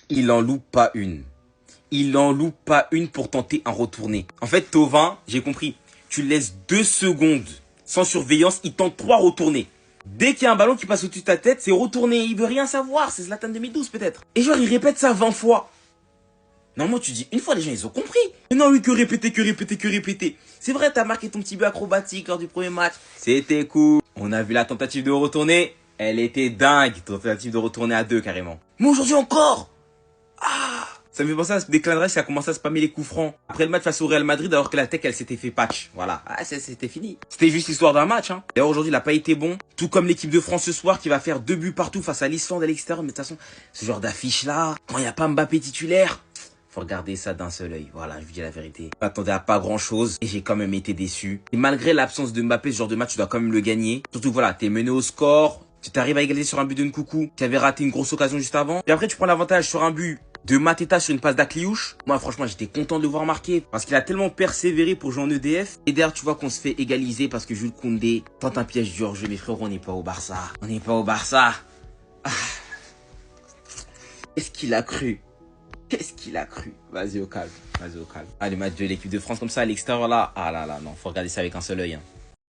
Il en loupe pas une. Il en loupe pas une pour tenter un retourné. En fait, Thauvin, j'ai compris. Tu le laisses 2 secondes sans surveillance, il tente 3 retournés. Dès qu'il y a un ballon qui passe au-dessus de ta tête, c'est retourné. Il veut rien savoir. C'est Zlatan 2012 peut-être. Et genre, il répète ça 20 fois. Normalement, tu dis une fois, les gens, ils ont compris. Mais non, oui, que répéter, que répéter, que répéter. C'est vrai, t'as marqué ton petit but acrobatique lors du premier match. C'était cool. On a vu la tentative de retourner. Elle était dingue. Tentative de retourner à 2 carrément. Mais aujourd'hui encore. Ça me fait penser à Declan Rice qui a commencé à spammer les coups francs après le match face au Real Madrid alors que la tech elle s'était fait patch. Voilà. C'était fini. C'était juste l'histoire d'un match. D'ailleurs aujourd'hui il a pas été bon. Tout comme l'équipe de France ce soir qui va faire 2 buts partout face à l'Islande à l'extérieur. Mais de toute façon, ce genre d'affiche là, quand il n'y a pas Mbappé titulaire, faut regarder ça d'un seul œil. Voilà, je vous dis la vérité. Je m'attendais à pas grand chose et j'ai quand même été déçu. Et malgré l'absence de Mbappé, ce genre de match, tu dois quand même le gagner. Surtout voilà, t'es mené au score. Tu t'arrives à égaliser sur un but de Nkunku qui avait raté une grosse occasion juste avant. Et après tu prends l'avantage sur un but de Mateta sur une passe d'Akliouche. Moi franchement j'étais content de le voir marquer parce qu'il a tellement persévéré pour jouer en EDF. Et d'ailleurs tu vois qu'on se fait égaliser parce que Jules Koundé tente un piège du hors-jeu. Mais frérot, on n'est pas au Barça. On n'est pas au Barça. Qu'est-ce qu'il a cru? Qu'est-ce qu'il a cru? Vas-y au calme. Vas-y au calme. Ah, le match de l'équipe de France comme ça à l'extérieur là. Ah là là, non, faut regarder ça avec un seul œil.